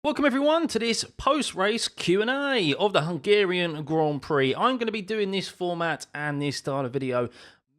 Welcome everyone to this post-race Q&A of the Hungarian Grand Prix. I'm going to be doing this format and this style of video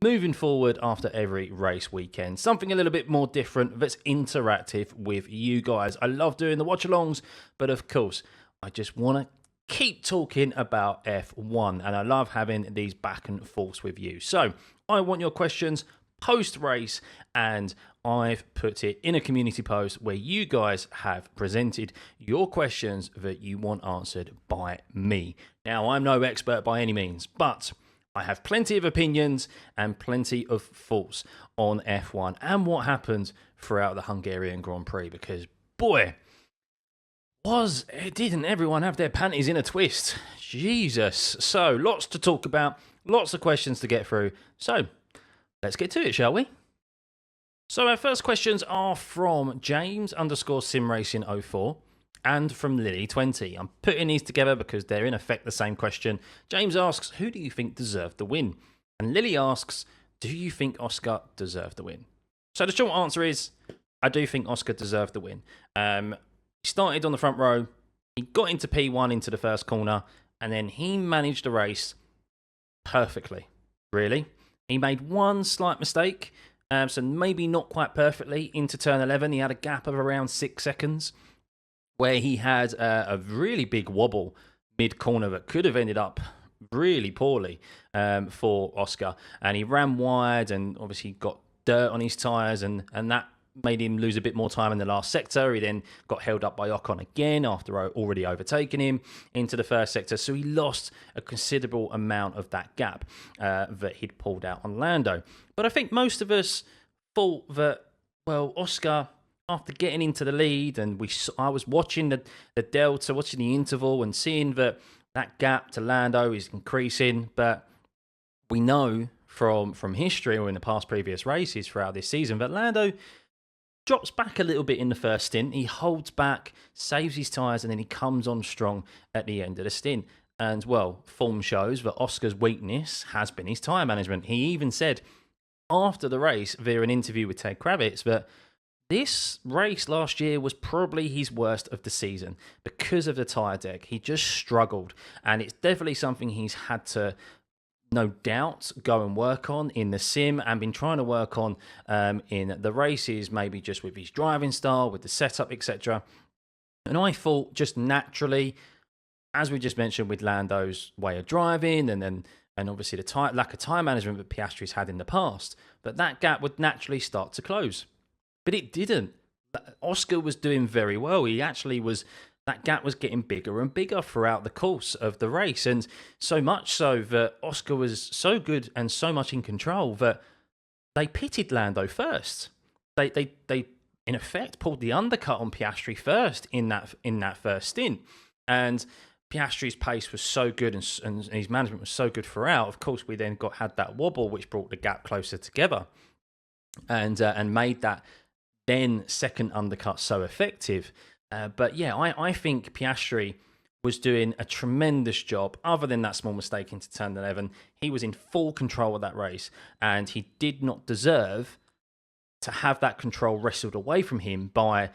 moving forward after every race weekend. Something a little bit more different that's interactive with you guys. I love doing the watch-alongs, but of course, I just want to keep talking about F1 and I love having these back and forths with you. So, I want your questions post-race, and I've put it in a community post where you guys have presented your questions that you want answered by me. Now, I'm no expert by any means, but I have plenty of opinions and plenty of thoughts on F1 and what happened throughout the Hungarian Grand Prix, because, boy, didn't everyone have their panties in a twist? Jesus. So, lots to talk about, lots of questions to get through. So, let's get to it, shall we? So our first questions are from James_SimRacing04 and from Lily20. I'm putting these together because they're in effect the same question. James asks, who do you think deserved the win? And Lily asks, do you think Oscar deserved the win? So the short answer is, I do think Oscar deserved the win. He started on the front row, he got into P1 into the first corner, and then he managed the race perfectly, really. He made one slight mistake, so maybe not quite perfectly into turn 11. He had a gap of around 6 seconds where he had a really big wobble mid-corner that could have ended up really poorly for Oscar. And he ran wide and obviously got dirt on his tyres, and that made him lose a bit more time in the last sector. He then got held up by Ocon again after already overtaking him into the first sector. So he lost a considerable amount of that gap that he'd pulled out on Lando. But I think most of us thought that, well, Oscar, after getting into the lead, and I was watching the delta, watching the interval and seeing that gap to Lando is increasing. But we know from history or in the past previous races throughout this season that Lando drops back a little bit in the first stint. He holds back, saves his tyres, and then he comes on strong at the end of the stint. And, well, form shows that Oscar's weakness has been his tyre management. He even said after the race via an interview with Ted Kravitz that this race last year was probably his worst of the season because of the tyre deck. He just struggled, and it's definitely something he's had to, no doubt, go and work on in the sim and been trying to work on in the races, maybe just with his driving style, with the setup, etc. And I thought just naturally, as we just mentioned with Lando's way of driving and obviously the lack of time management that Piastri's had in the past, that gap would naturally start to close. But it didn't. Oscar was doing very well. He actually was. That gap was getting bigger and bigger throughout the course of the race. And so much so that Oscar was so good and so much in control that they pitted Lando first. They in effect pulled the undercut on Piastri first in that first stint. And Piastri's pace was so good and his management was so good throughout. Of course, we then had that wobble which brought the gap closer together and made that then second undercut so effective. But yeah, I think Piastri was doing a tremendous job. Other than that small mistake into turn 11, he was in full control of that race, and he did not deserve to have that control wrestled away from him by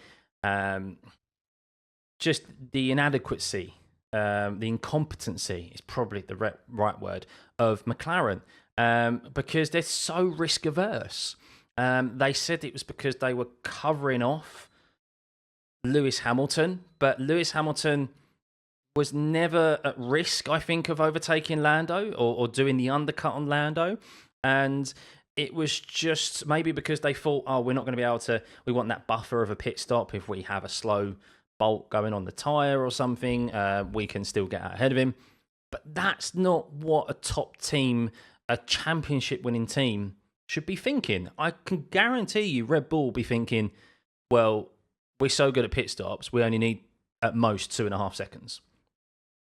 just the inadequacy, the incompetency is probably the right word, of McLaren, because they're so risk averse. They said it was because they were covering off Lewis Hamilton, but Lewis Hamilton was never at risk, I think, of overtaking Lando or doing the undercut on Lando. And it was just maybe because they thought, oh, we're not going to be able to, we want that buffer of a pit stop. If we have a slow bolt going on the tyre or something, we can still get out ahead of him. But that's not what a top team, a championship winning team, should be thinking. I can guarantee you Red Bull will be thinking, well, we're so good at pit stops, we only need at most 2.5 seconds.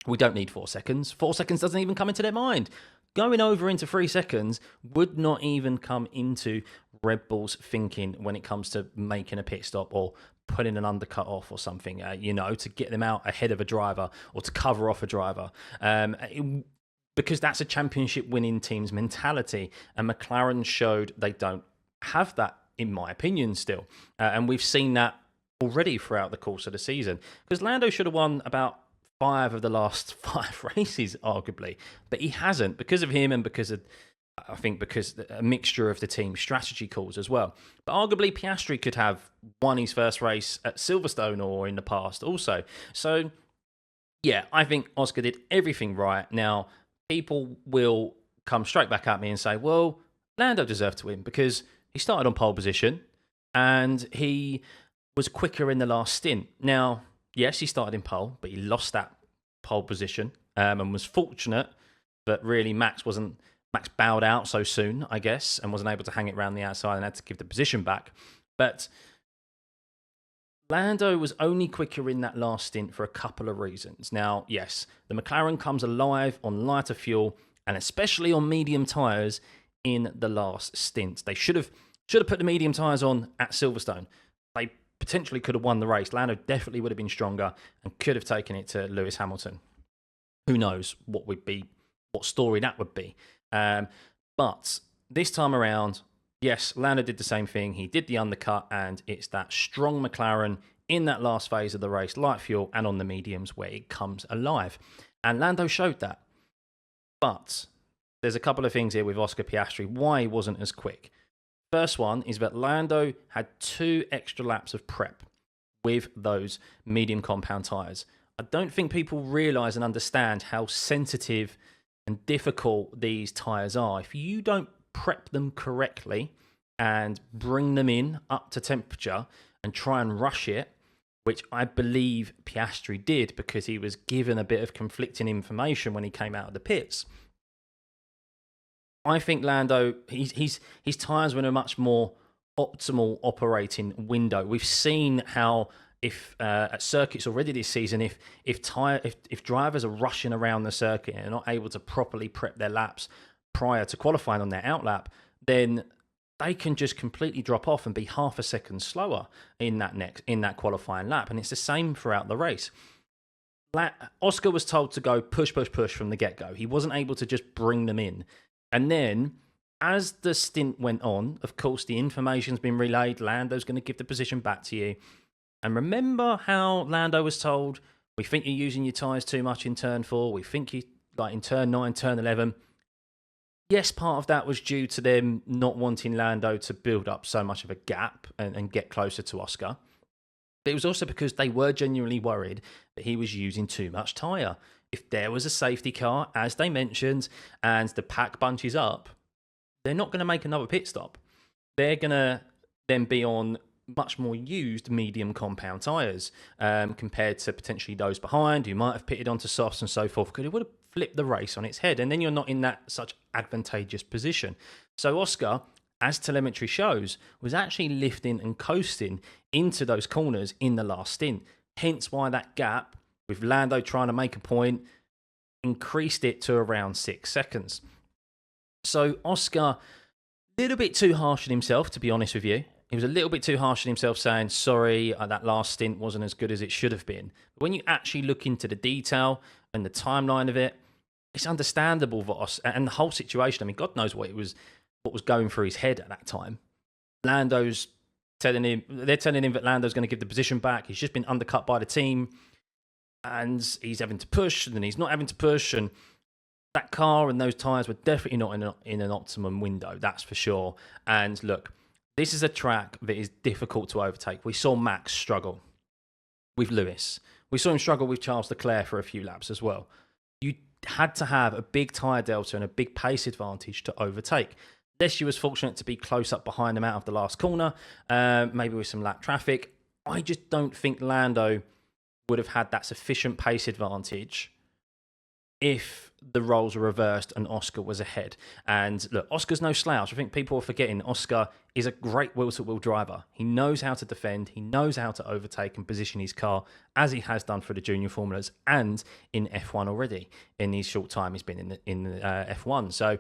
We don't need 4 seconds. 4 seconds doesn't even come into their mind. Going over into 3 seconds would not even come into Red Bull's thinking when it comes to making a pit stop or putting an undercut off or something, to get them out ahead of a driver or to cover off a driver. Because that's a championship winning team's mentality. And McLaren showed they don't have that, in my opinion, still. And we've seen that already throughout the course of the season. Because Lando should have won about 5 of the last 5 races, arguably, but he hasn't because of him and because of, I think, because a mixture of the team strategy calls as well. But arguably, Piastri could have won his first race at Silverstone or in the past also. So, yeah, I think Oscar did everything right. Now, people will come straight back at me and say, well, Lando deserved to win because he started on pole position and he was quicker in the last stint. Now, yes, he started in pole, but he lost that pole position and was fortunate that really Max bowed out so soon, I guess, and wasn't able to hang it around the outside and had to give the position back. But Lando was only quicker in that last stint for a couple of reasons. Now, yes, the McLaren comes alive on lighter fuel and especially on medium tyres in the last stint. They should have put the medium tyres on at Silverstone. They potentially could have won the race. Lando definitely would have been stronger and could have taken it to Lewis Hamilton. Who knows what story that would be. But this time around, yes, Lando did the same thing. He did the undercut, and it's that strong McLaren in that last phase of the race, light fuel and on the mediums, where it comes alive. And Lando showed that. But there's a couple of things here with Oscar Piastri, why he wasn't as quick. First one is that Lando had 2 extra laps of prep with those medium compound tyres. I don't think people realise and understand how sensitive and difficult these tyres are. If you don't prep them correctly and bring them in up to temperature and try and rush it, which I believe Piastri did because he was given a bit of conflicting information when he came out of the pits. I think Lando, his tyres were in a much more optimal operating window. We've seen how if at circuits already this season, if drivers are rushing around the circuit and are not able to properly prep their laps prior to qualifying on their outlap, then they can just completely drop off and be half a second slower in that qualifying lap. And it's the same throughout the race. Oscar was told to go push from the get-go. He wasn't able to just bring them in. And then, as the stint went on, of course, the information's been relayed. Lando's going to give the position back to you. And remember how Lando was told, we think you're using your tyres too much in turn 4. We think you, like in turn 9, turn 11. Yes, part of that was due to them not wanting Lando to build up so much of a gap and get closer to Oscar. But it was also because they were genuinely worried that he was using too much tyre. If there was a safety car, as they mentioned, and the pack bunches up, they're not going to make another pit stop. They're going to then be on much more used medium compound tyres compared to potentially those behind who might have pitted onto softs and so forth, because it would have flipped the race on its head, and then you're not in that such advantageous position. So Oscar, as telemetry shows, was actually lifting and coasting into those corners in the last stint. Hence why that gap, with Lando trying to make a point, increased it to around 6 seconds. So Oscar, a little bit too harsh on himself, to be honest with you. He was a little bit too harsh on himself, saying, sorry, that last stint wasn't as good as it should have been. But when you actually look into the detail and the timeline of it, it's understandable for Oscar and the whole situation. I mean, God knows what was going through his head at that time. They're telling him that Lando's going to give the position back. He's just been undercut by the team, and he's having to push, and then he's not having to push, and that car and those tyres were definitely not in an optimum window, that's for sure. And look, this is a track that is difficult to overtake. We saw Max struggle with Lewis. We saw him struggle with Charles Leclerc for a few laps as well. You had to have a big tyre delta and a big pace advantage to overtake. Leslie was fortunate to be close up behind him out of the last corner, maybe with some lap traffic. I just don't think Lando would have had that sufficient pace advantage if the roles were reversed and Oscar was ahead. And look, Oscar's no slouch. I think people are forgetting Oscar is a great wheel-to-wheel driver. He knows how to defend. He knows how to overtake and position his car, as he has done for the junior formulas and in F1 already in his short time he's been in the F1. So,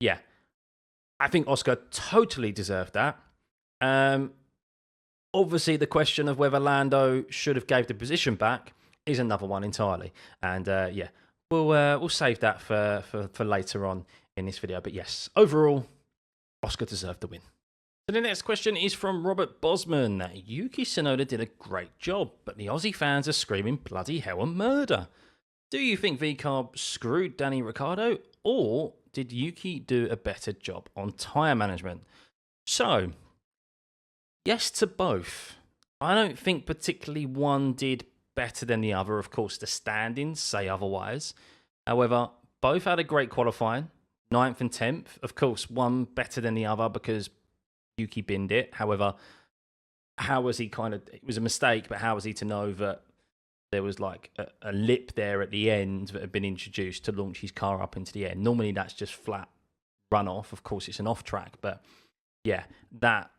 yeah, I think Oscar totally deserved that. Obviously, the question of whether Lando should have gave the position back is another one entirely. And yeah, we'll save that for later on in this video. But yes, overall, Oscar deserved the win. So the next question is from Robert Bosman. Yuki Tsunoda did a great job, but the Aussie fans are screaming bloody hell and murder. Do you think VCarb screwed Danny Ricciardo, or did Yuki do a better job on tyre management? So, yes to both. I don't think particularly one did better than the other. Of course, the standings say otherwise. However, both had a great qualifying, 9th and 10th. Of course, one better than the other because Yuki binned it. However, how was he it was a mistake, but how was he to know that there was like a lip there at the end that had been introduced to launch his car up into the air? Normally that's just flat runoff. Of course, it's an off track, but yeah, that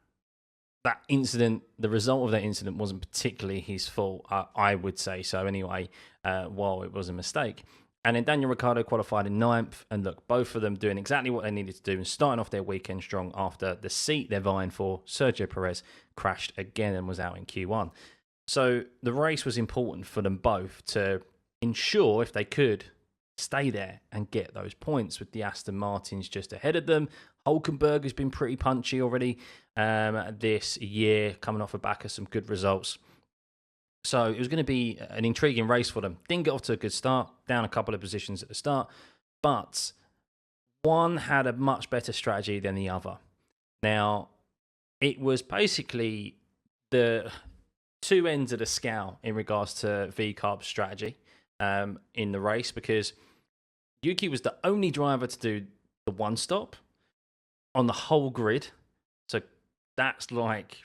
incident, the result of that incident wasn't particularly his fault. I would say so anyway, while it was a mistake. And then Daniel Ricciardo qualified in 9th. And look, both of them doing exactly what they needed to do and starting off their weekend strong after the seat they're vying for, Sergio Perez, crashed again and was out in Q1. So the race was important for them both to ensure, if they could, stay there and get those points, with the Aston Martins just ahead of them. Hulkenberg has been pretty punchy already this year, coming off the back of some good results. So it was going to be an intriguing race for them. Didn't get off to a good start, down a couple of positions at the start, but one had a much better strategy than the other. Now, it was basically the two ends of the scale in regards to VCarb's strategy in the race, because Yuki was the only driver to do the one stop on the whole grid. So that's like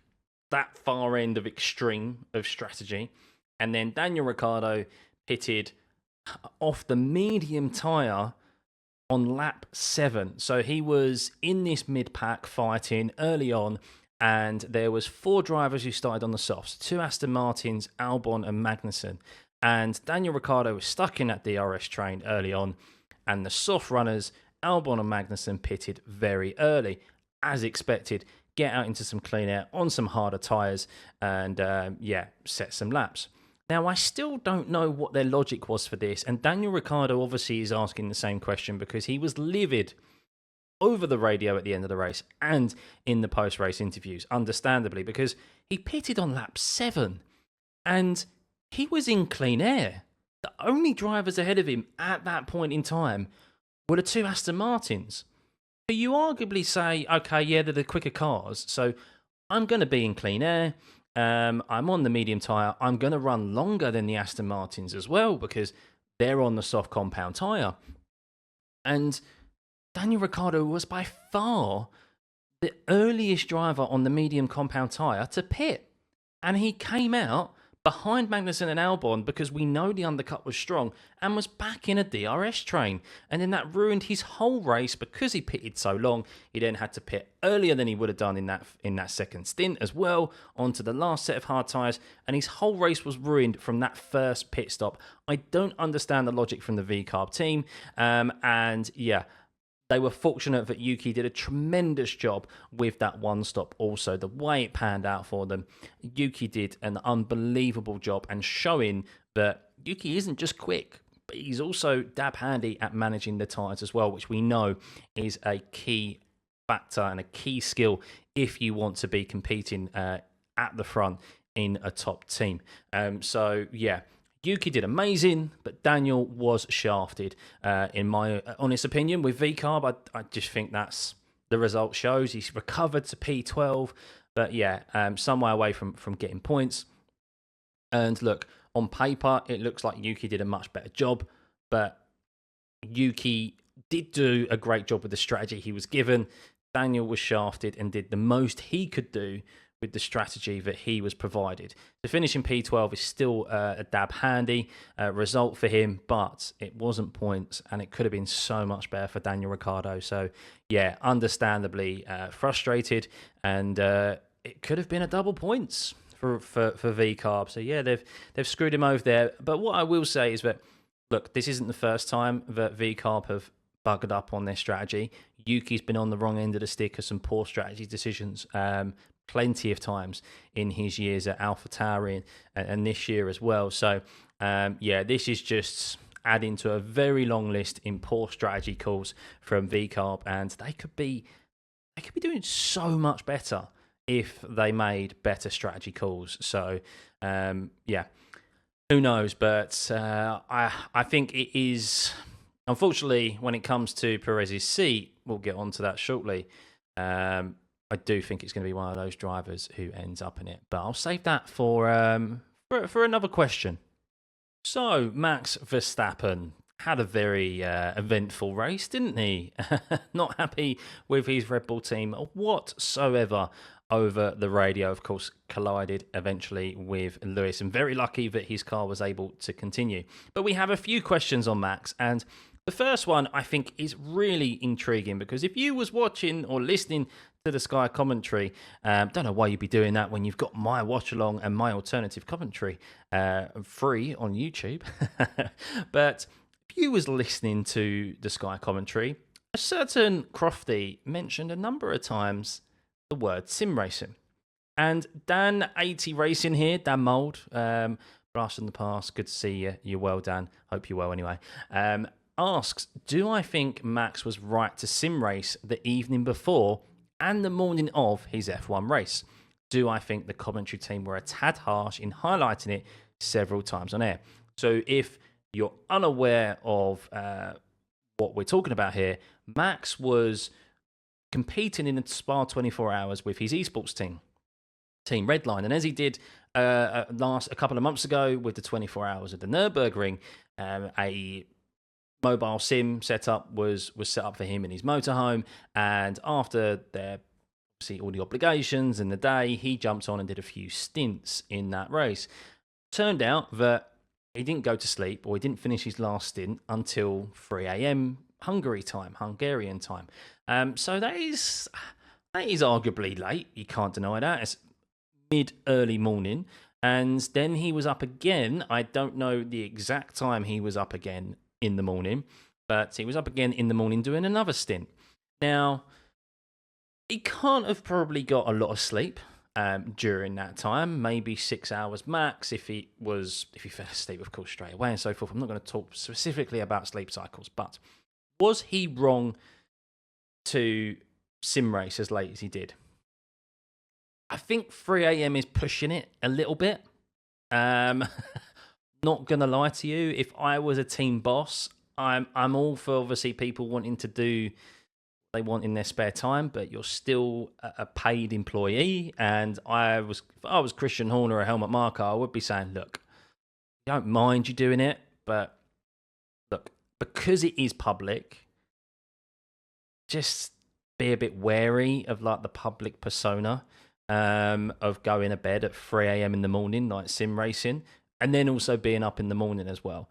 that far end of extreme of strategy. And then Daniel Ricciardo pitted off the medium tyre on lap 7. So he was in this mid-pack fighting early on, and there was 4 drivers who started on the softs, 2 Aston Martins, Albon and Magnussen. And Daniel Ricciardo was stuck in that DRS train early on, and the soft runners, Albon and Magnussen, pitted very early, as expected. Get out into some clean air on some harder tyres and, set some laps. Now, I still don't know what their logic was for this, and Daniel Ricciardo obviously is asking the same question because he was livid over the radio at the end of the race and in the post-race interviews, understandably, because he pitted on lap 7 and he was in clean air. The only drivers ahead of him at that point in time were the 2 Aston Martins. But you arguably say, okay, yeah, they're the quicker cars, so I'm going to be in clean air. I'm on the medium tyre. I'm going to run longer than the Aston Martins as well because they're on the soft compound tyre. And Daniel Ricciardo was by far the earliest driver on the medium compound tyre to pit. And he came out behind Magnussen and Albon because we know the undercut was strong and was back in a DRS train. And then that ruined his whole race because he pitted so long. He then had to pit earlier than he would have done in that second stint as well, onto the last set of hard tyres. And his whole race was ruined from that first pit stop. I don't understand the logic from the VCarb team. They were fortunate that Yuki did a tremendous job with that one stop also. The way it panned out for them, Yuki did an unbelievable job and showing that Yuki isn't just quick, but he's also dab handy at managing the tyres as well, which we know is a key factor and a key skill if you want to be competing at the front in a top team. Yuki did amazing, but Daniel was shafted, in my honest opinion. With VCarb, I just think that's the result shows. He's recovered to P12, but some way away from getting points. And look, on paper, it looks like Yuki did a much better job, but Yuki did do a great job with the strategy he was given. Daniel was shafted and did the most he could do with the strategy that he was provided. The finish in P12 is still a dab handy result for him, but it wasn't points, and it could have been so much better for Daniel Ricciardo. So, understandably frustrated, and it could have been a double points for VCarb. So, they've screwed him over there. But what I will say is that, look, this isn't the first time that VCarb have buggered up on their strategy. Yuki's been on the wrong end of the stick of some poor strategy decisions plenty of times in his years at AlphaTauri and this year as well. So, this is just adding to a very long list in poor strategy calls from VCarb, and they could be they could be doing so much better if they made better strategy calls. So, yeah, who knows? But I think it is, unfortunately, when it comes to Perez's seat, we'll get onto that shortly. I do think it's going to be one of those drivers who ends up in it. But I'll save that for another question. So, Max Verstappen had a very eventful race, didn't he? Not happy with his Red Bull team whatsoever over the radio. Of course, collided eventually with Lewis, and very lucky that his car was able to continue. But we have a few questions on Max, and the first one I think is really intriguing, because if you was watching or listening to the Sky commentary, don't know why you'd be doing that when you've got my watch along and my alternative commentary free on YouTube. But if you was listening to the Sky commentary, a certain Crofty mentioned a number of times the word sim racing. And Dan80 Racing here, Dan Mould, blast in the past, good to see you. You're well, Dan. Hope you're well anyway. Asks, do I think Max was right to sim race the evening before and the morning of his F1 race? Do I think the commentary team were a tad harsh in highlighting it several times on air? So if you're unaware of what we're talking about here, Max was competing in the Spa 24 Hours with his esports team Redline, and as he did a couple of months ago with the 24 Hours of the Nürburgring, a mobile sim setup was set up for him in his motorhome, and after their obviously all the obligations in the day, he jumped on and did a few stints in that race. Turned out that he didn't go to sleep, or he didn't finish his last stint until 3 a.m. Hungarian time. So that is arguably late. You can't deny that. It's mid-early morning. And then he was up again. I don't know the exact time he was up again in the morning, but he was up again in the morning doing another stint. Now, he can't have probably got a lot of sleep during that time, maybe 6 hours max if he fell asleep, of course, straight away and so forth. I'm not going to talk specifically about sleep cycles, but was he wrong to sim race as late as he did? I think 3 a.m. is pushing it a little bit. Not gonna lie to you, if I was a team boss, I'm all for obviously people wanting to do what they want in their spare time, but you're still a paid employee. And if I was Christian Horner or Helmut Marko, I would be saying, look, I don't mind you doing it, but look, because it is public, just be a bit wary of like the public persona of going to bed at 3 a.m. in the morning, like sim racing, and then also being up in the morning as well.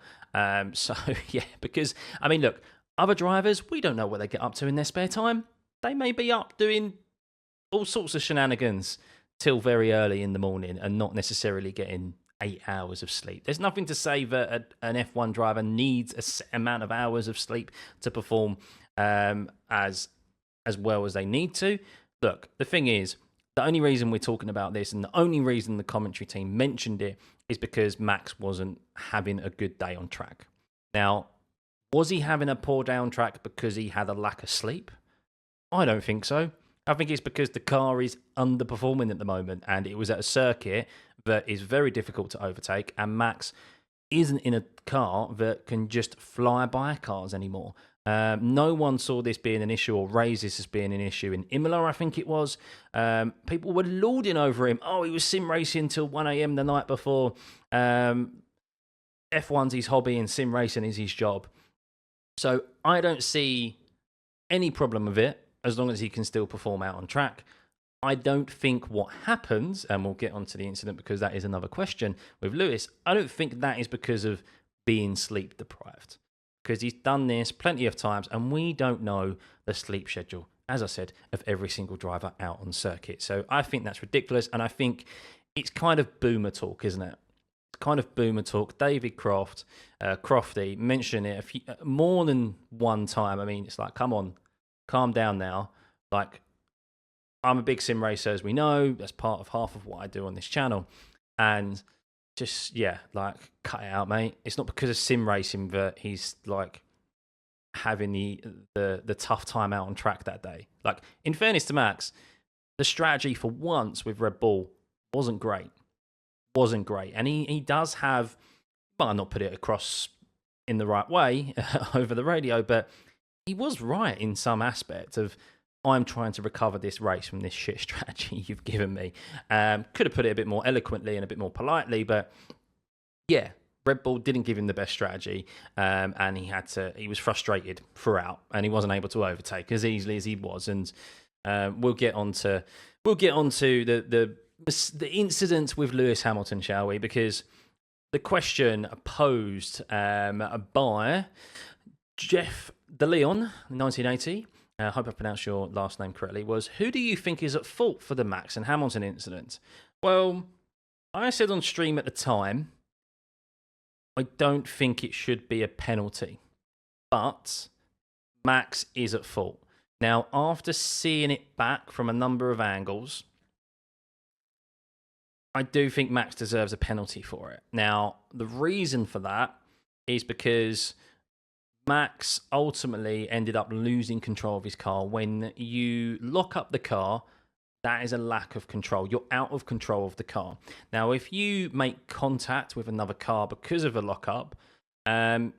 So, yeah, because, I mean, look, other drivers, we don't know what they get up to in their spare time. They may be up doing all sorts of shenanigans till very early in the morning and not necessarily getting 8 hours of sleep. There's nothing to say that an F1 driver needs a set amount of hours of sleep to perform as well as they need to. Look, the thing is, the only reason we're talking about this and the only reason the commentary team mentioned it is because Max wasn't having a good day on track. Now, was he having a poor day on track because he had a lack of sleep? I don't think so. I think it's because the car is underperforming at the moment, and it was at a circuit that is very difficult to overtake, and Max isn't in a car that can just fly by cars anymore. No one saw this being an issue or raised this as being an issue in Imola, I think it was. People were lauding over him. Oh, he was sim racing till 1 a.m. the night before. F1's his hobby and sim racing is his job. So I don't see any problem with it as long as he can still perform out on track. I don't think what happens, and we'll get onto the incident because that is another question with Lewis, I don't think that is because of being sleep deprived. Because he's done this plenty of times, and we don't know the sleep schedule, as I said, of every single driver out on circuit. So I think that's ridiculous, and I think it's kind of boomer talk, isn't it? It's kind of boomer talk. David Crofty mentioned it more than one time. I mean, it's like, come on, calm down now. Like, I'm a big sim racer, as we know. That's part of half of what I do on this channel. And just, yeah, like, cut it out, mate. It's not because of sim racing that he's, like, having the tough time out on track that day. Like, in fairness to Max, the strategy for once with Red Bull wasn't great. And he does have, well, I'll not put it across in the right way over the radio, but he was right in some aspect of, I'm trying to recover this race from this shit strategy you've given me. Could have put it a bit more eloquently and a bit more politely, but yeah, Red Bull didn't give him the best strategy, and he was frustrated throughout, and he wasn't able to overtake as easily as he was. And we'll get on to the incident with Lewis Hamilton, shall we? Because the question posed by Jeff DeLeon in 1980, I hope I pronounced your last name correctly, was, who do you think is at fault for the Max and Hamilton incident? Well, I said on stream at the time, I don't think it should be a penalty, but Max is at fault. Now, after seeing it back from a number of angles, I do think Max deserves a penalty for it. Now, the reason for that is because Max ultimately ended up losing control of his car. When you lock up the car, that is a lack of control. You're out of control of the car. Now, if you make contact with another car because of a lockup, that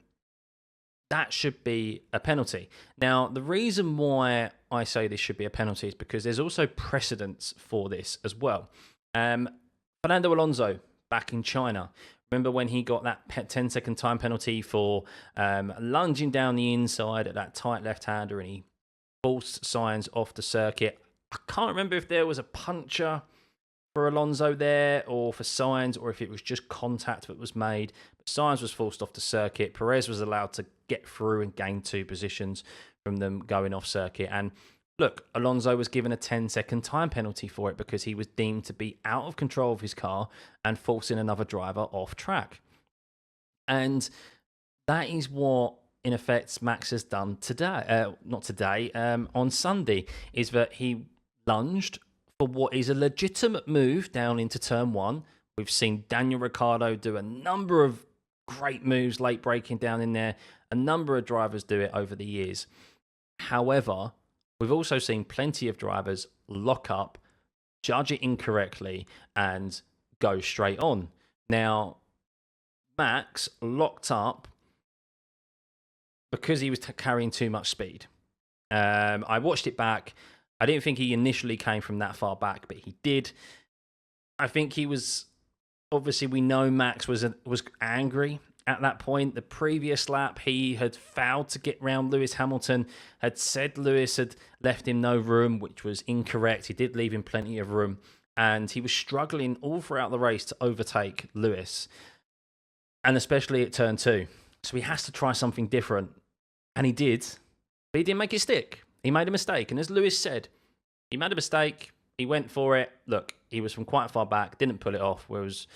should be a penalty. Now, the reason why I say this should be a penalty is because there's also precedence for this as well. Fernando Alonso back in China. Remember when he got that 10-second time penalty for lunging down the inside at that tight left-hander, and he forced Sainz off the circuit. I can't remember if there was a puncture for Alonso there or for Sainz, or if it was just contact that was made. But Sainz was forced off the circuit. Perez was allowed to get through and gain 2 positions from them going off circuit. And look, Alonso was given a 10-second time penalty for it because he was deemed to be out of control of his car and forcing another driver off track. And that is what, in effect, Max has done today. On Sunday, is that he lunged for what is a legitimate move down into turn 1. We've seen Daniel Ricciardo do a number of great moves, late braking down in there. A number of drivers do it over the years. However, we've also seen plenty of drivers lock up, judge it incorrectly, and go straight on. Now, Max locked up because he was carrying too much speed. I watched it back. I didn't think he initially came from that far back, but he did. I think he was, obviously we know Max was angry at that point. The previous lap, he had failed to get round Lewis Hamilton, had said Lewis had left him no room, which was incorrect. He did leave him plenty of room, and he was struggling all throughout the race to overtake Lewis, and especially at turn 2. So he has to try something different, and he did, but he didn't make it stick. He made a mistake, and as Lewis said, he made a mistake, he went for it. Look, he was from quite far back, didn't pull it off, whereas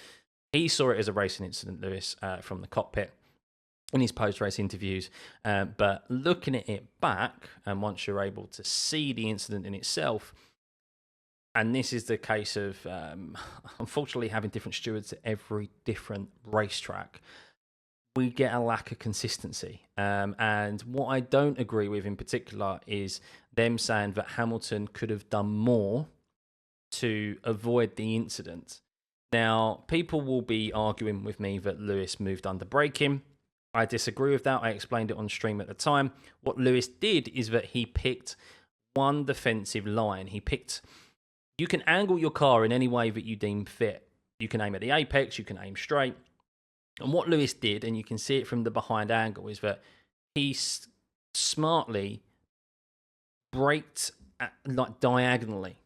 he saw it as a racing incident, Lewis, from the cockpit in his post-race interviews. But looking at it back, and once you're able to see the incident in itself, and this is the case of, unfortunately, having different stewards at every different racetrack, we get a lack of consistency. And what I don't agree with in particular is them saying that Hamilton could have done more to avoid the incident. Now, people will be arguing with me that Lewis moved under braking. I disagree with that. I explained it on stream at the time. What Lewis did is that he picked one defensive line. You can angle your car in any way that you deem fit. You can aim at the apex, you can aim straight. And what Lewis did, and you can see it from the behind angle, is that he smartly braked like diagonally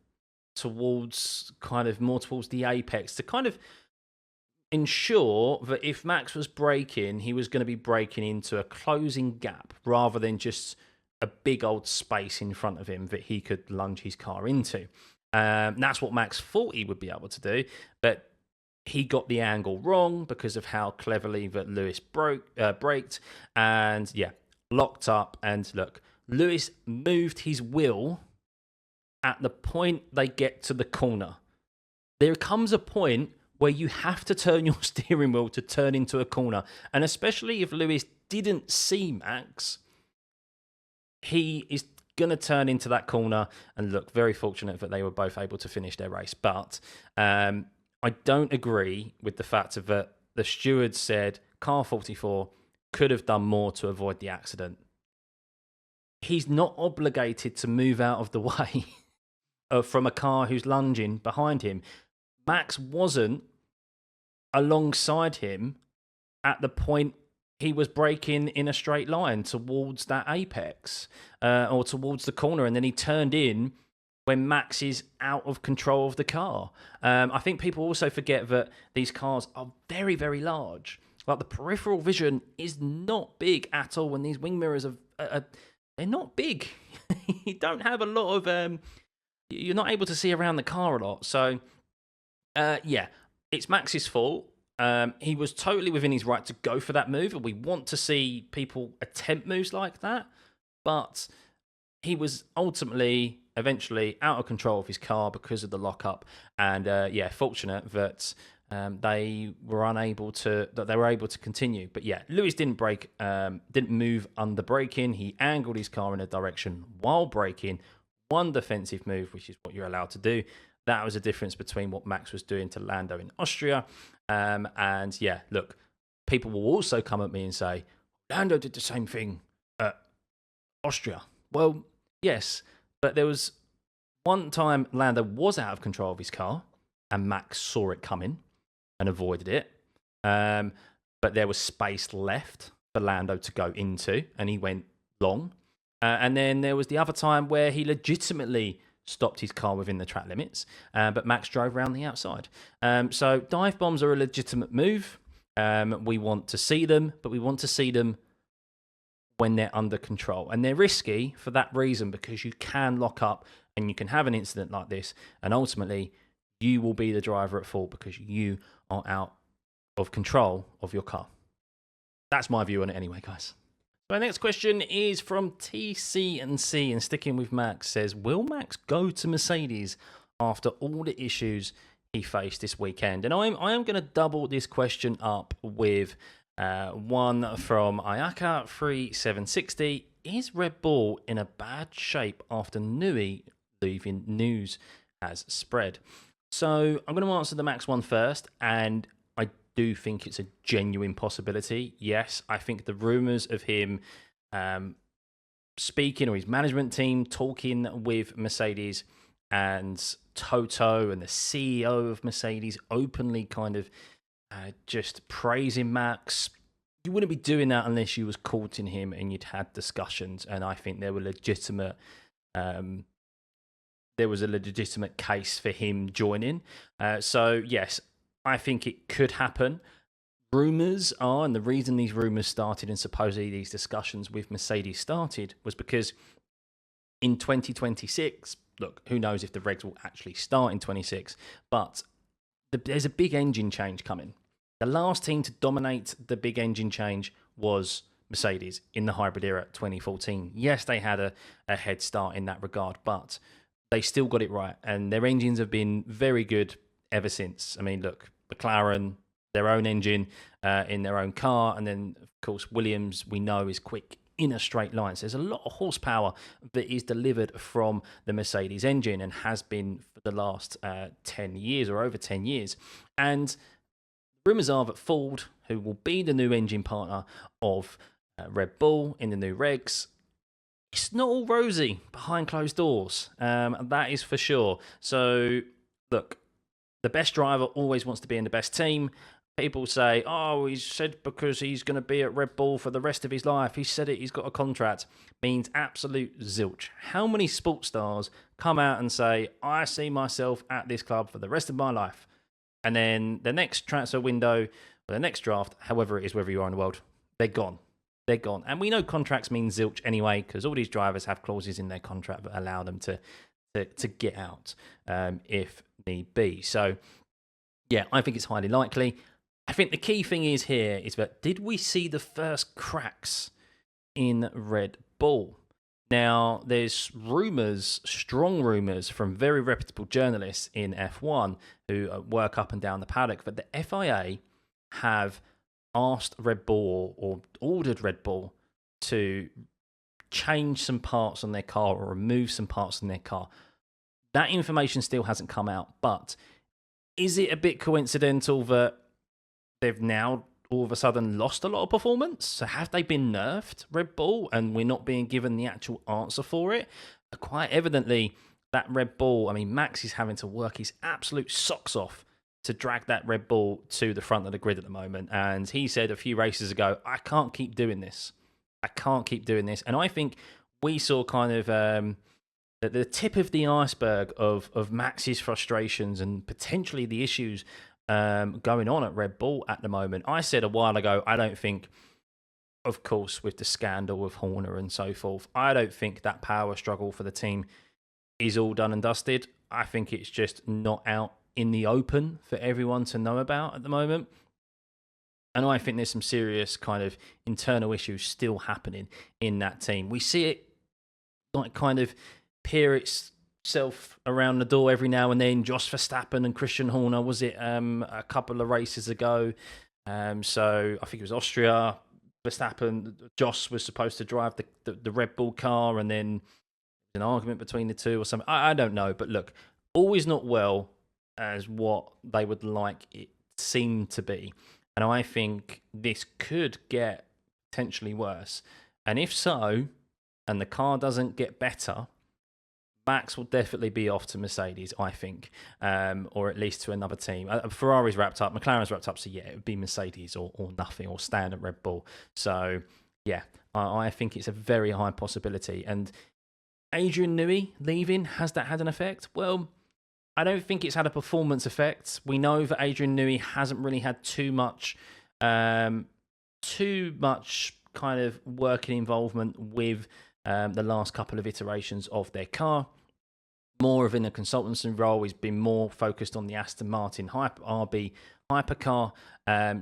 towards more towards the apex to kind of ensure that if Max was braking, he was going to be braking into a closing gap rather than just a big old space in front of him that he could lunge his car into. That's what Max thought he would be able to do, but he got the angle wrong because of how cleverly that Lewis braked, and locked up. And look, Lewis moved his wheel at the point they get to the corner. There comes a point where you have to turn your steering wheel to turn into a corner. And especially if Lewis didn't see Max, he is going to turn into that corner and look very fortunate that they were both able to finish their race. But I don't agree with the fact that the steward said car 44 could have done more to avoid the accident. He's not obligated to move out of the way from a car who's lunging behind him. Max wasn't alongside him at the point he was braking in a straight line towards that apex or towards the corner, and then he turned in when Max is out of control of the car. I think people also forget that these cars are very, very large. Like, the peripheral vision is not big at all, and these wing mirrors are they're not big. You don't have a lot of... you're not able to see around the car a lot. So, yeah, it's Max's fault. He was totally within his right to go for that move, and we want to see people attempt moves like that. But he was ultimately, eventually, out of control of his car because of the lockup. And, yeah, fortunate that they were able to continue. But yeah, Lewis didn't move under braking. He angled his car in a direction while braking. One defensive move, which is what you're allowed to do. That was a difference between what Max was doing to Lando in Austria. And yeah, look, people will also come at me and say, Lando did the same thing at Austria. Well, yes, but there was one time Lando was out of control of his car and Max saw it coming and avoided it. But there was space left for Lando to go into, and he went long. And then there was the other time where he legitimately stopped his car within the track limits, but Max drove around the outside. So dive bombs are a legitimate move. We want to see them, but we want to see them when they're under control. And they're risky for that reason, because you can lock up and you can have an incident like this, and ultimately you will be the driver at fault because you are out of control of your car. That's my view on it anyway, guys. So our next question is from TC&C, and sticking with Max, says, will Max go to Mercedes after all the issues he faced this weekend? And I am going to double this question up with one from Ayaka 3760. Is Red Bull in a bad shape after Newey leaving? News has spread. So I'm going to answer the Max one first, and I do think it's a genuine possibility. Yes, I think the rumours of him speaking, or his management team talking with Mercedes and Toto and the CEO of Mercedes openly kind of just praising Max. You wouldn't be doing that unless you was courting him and you'd had discussions, and I think there were legitimate... there was a legitimate case for him joining. So, yes, I think it could happen. Rumours are, and the reason these rumours started and supposedly these discussions with Mercedes started was because in 2026, look, who knows if the regs will actually start in 26, but there's a big engine change coming. The last team to dominate the big engine change was Mercedes in the hybrid era 2014. Yes, they had a head start in that regard, but they still got it right, and their engines have been very good ever since. I mean, look, McLaren, their own engine in their own car, and then, of course, Williams, we know, is quick in a straight line. So there's a lot of horsepower that is delivered from the Mercedes engine and has been for the last 10 years or over 10 years. And rumours are that Ford, who will be the new engine partner of Red Bull in the new regs, it's not all rosy behind closed doors. That is for sure. So, look, the best driver always wants to be in the best team. People say, oh, he's said because he's going to be at Red Bull for the rest of his life. He said it, he's got a contract. Means absolute zilch. How many sports stars come out and say, I see myself at this club for the rest of my life? And then the next transfer window, or the next draft, however it is, wherever you are in the world, they're gone. They're gone. And we know contracts mean zilch anyway, because all these drivers have clauses in their contract that allow them to get out if need be. So, yeah, I think it's highly likely. I think the key thing is here is that did we see the first cracks in Red Bull? Now, there's rumours, strong rumours from very reputable journalists in F1 who work up and down the paddock that the FIA have asked Red Bull or ordered Red Bull to change some parts on their car or remove some parts on their car. That information still hasn't come out, but is it a bit coincidental that they've now all of a sudden lost a lot of performance? So have they been nerfed, Red Bull, and we're not being given the actual answer for it? Quite evidently, that Red Bull, I mean, Max is having to work his absolute socks off to drag that Red Bull to the front of the grid at the moment. And he said a few races ago, I can't keep doing this. I can't keep doing this. And I think we saw kind of the tip of the iceberg of Max's frustrations and potentially the issues going on at Red Bull at the moment. I said a while ago, I don't think, of course, with the scandal of Horner and so forth, I don't think that power struggle for the team is all done and dusted. I think it's just not out in the open for everyone to know about at the moment. And I think there's some serious kind of internal issues still happening in that team. We see it like kind of peer itself around the door every now and then. Jos Verstappen and Christian Horner, was it a couple of races ago? So I think it was Austria. Verstappen, Jos was supposed to drive the Red Bull car, and then an argument between the two or something. I don't know, but look, always not well as what they would like it seemed to be. And I think this could get potentially worse. And if so, and the car doesn't get better, Max will definitely be off to Mercedes, I think, or at least to another team. Ferrari's wrapped up, McLaren's wrapped up, so yeah, it would be Mercedes or nothing, or stand at Red Bull. So yeah, I think it's a very high possibility. And Adrian Newey leaving, has that had an effect? Well, I don't think it's had a performance effect. We know that Adrian Newey hasn't really had too much kind of working involvement with the last couple of iterations of their car. More of in a consultancy role. He's been more focused on the Aston Martin RB hypercar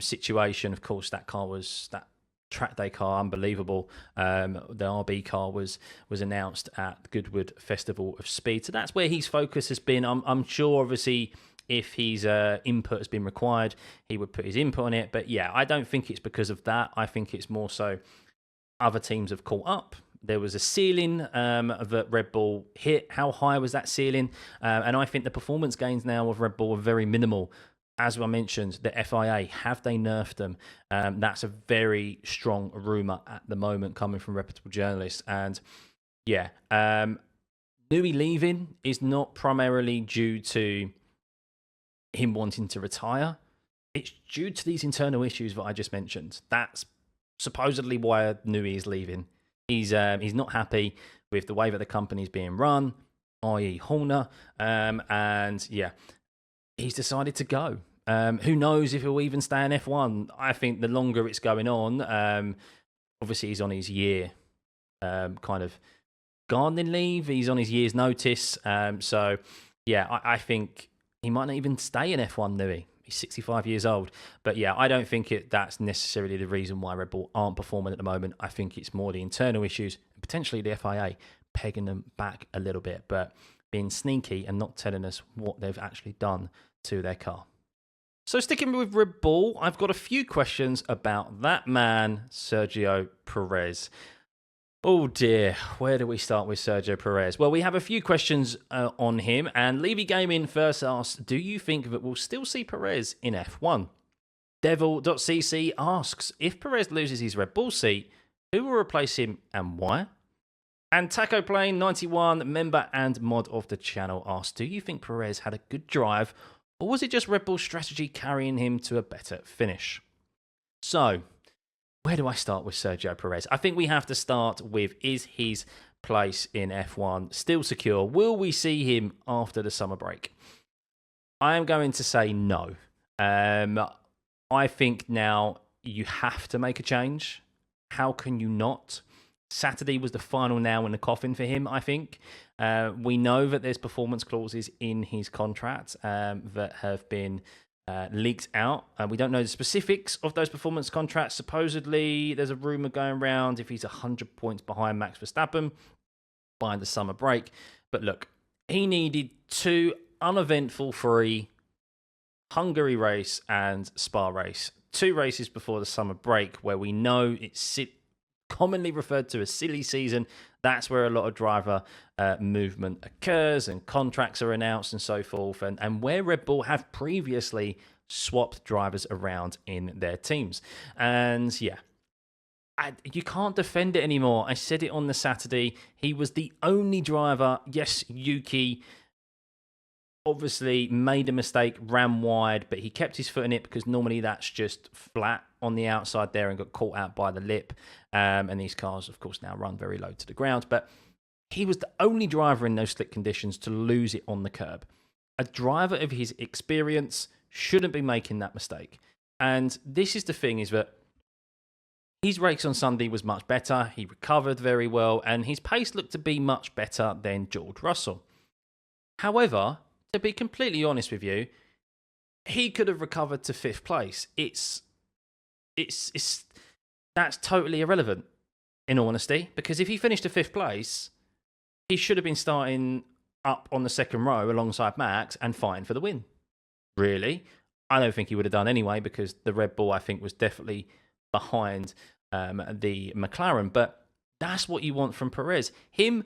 situation. Of course, that car was that track day car, unbelievable. The RB car was announced at Goodwood Festival of Speed, so that's where his focus has been. I'm sure, obviously, if his input has been required, he would put his input on it. But yeah, I don't think it's because of that. I think it's more so other teams have caught up. There was a ceiling that Red Bull hit. How high was that ceiling? And I think the performance gains now of Red Bull are very minimal. As I mentioned, the FIA, have they nerfed them? That's a very strong rumour at the moment coming from reputable journalists. And yeah, Newey leaving is not primarily due to him wanting to retire. It's due to these internal issues that I just mentioned. That's supposedly why Newey is leaving. He's not happy with the way that the company's being run, i.e. Horner, and yeah, he's decided to go. Who knows if he'll even stay in F1? I think the longer it's going on, obviously he's on his year kind of gardening leave. He's on his year's notice. So yeah, I think he might not even stay in F1, Newey. He's 65 years old. But yeah, I don't think that's necessarily the reason why Red Bull aren't performing at the moment. I think it's more the internal issues, potentially the FIA pegging them back a little bit, but being sneaky and not telling us what they've actually done to their car. So sticking with Red Bull, I've got a few questions about that man, Sergio Perez. Oh dear, where do we start with Sergio Perez? Well, we have a few questions on him, and Levy Gaming first asks, do you think that we'll still see Perez in F1? Devil.cc asks, if Perez loses his Red Bull seat, who will replace him and why? And Taco Plane 91, member and mod of the channel, asks, do you think Perez had a good drive, or was it just Red Bull's strategy carrying him to a better finish? So, where do I start with Sergio Perez? I think we have to start with, is his place in F1 still secure? Will we see him after the summer break? I am going to say no. I think now you have to make a change. How can you not? Saturday was the final nail in the coffin for him, I think. We know that there's performance clauses in his contract that have been leaked out. We don't know the specifics of those performance contracts. Supposedly, there's a rumor going around if he's 100 points behind Max Verstappen by the summer break. But look, he needed 2 uneventful free Hungary race and Spa race. 2 races before the summer break where we know it's commonly referred to as silly season. That's where a lot of driver movement occurs and contracts are announced and so forth, and where Red Bull have previously swapped drivers around in their teams. And yeah, you can't defend it anymore. I said it on the Saturday. He was the only driver. Yes, Yuki obviously made a mistake, ran wide, but he kept his foot in it because normally that's just flat on the outside there and got caught out by the lip. And these cars, of course, now run very low to the ground. But he was the only driver in those slick conditions to lose it on the curb. A driver of his experience shouldn't be making that mistake. And this is the thing, is that his race on Sunday was much better. He recovered very well, and his pace looked to be much better than George Russell. However, to be completely honest with you, he could have recovered to 5th place. That's totally irrelevant, in all honesty, because if he finished to 5th place, he should have been starting up on the 2nd row alongside Max and fighting for the win. Really, I don't think he would have done anyway, because the Red Bull, I think, was definitely behind the McLaren. But that's what you want from Perez. Him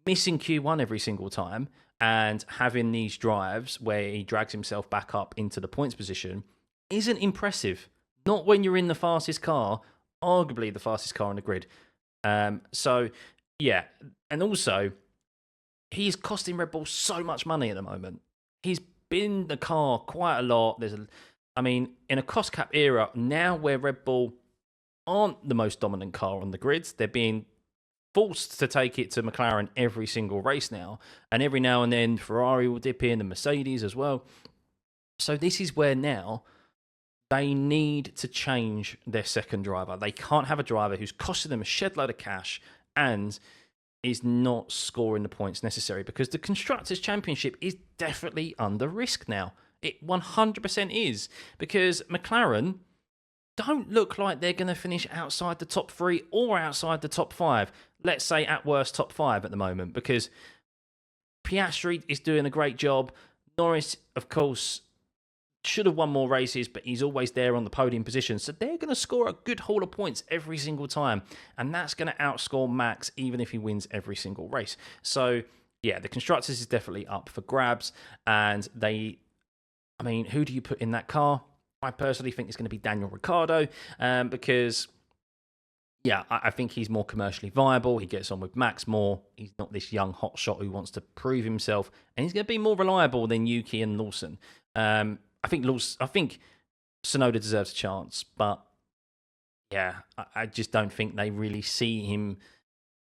missing Q1 every single time and having these drives where he drags himself back up into the points position isn't impressive. Not when you're in the fastest car, arguably the fastest car on the grid. So, yeah. And also, he's costing Red Bull so much money at the moment. He's been the car quite a lot. In a cost cap era, now where Red Bull aren't the most dominant car on the grids, they're being forced to take it to McLaren every single race now. And every now and then, Ferrari will dip in and Mercedes as well. So this is where now they need to change their second driver. They can't have a driver who's costing them a shed load of cash and is not scoring the points necessary, because the Constructors' Championship is definitely under risk now. It 100% is, because McLaren don't look like they're going to finish outside the top 3 or outside the top 5. Let's say at worst top 5 at the moment, because Piastri is doing a great job. Norris, of course, should have won more races, but he's always there on the podium position. So they're going to score a good haul of points every single time. And that's going to outscore Max, even if he wins every single race. So, yeah, the Constructors is definitely up for grabs. And who do you put in that car? I personally think it's going to be Daniel Ricciardo, because, yeah, I think he's more commercially viable. He gets on with Max more. He's not this young hotshot who wants to prove himself. And he's going to be more reliable than Yuki and Lawson. I think Tsunoda deserves a chance, but yeah, I just don't think they really see him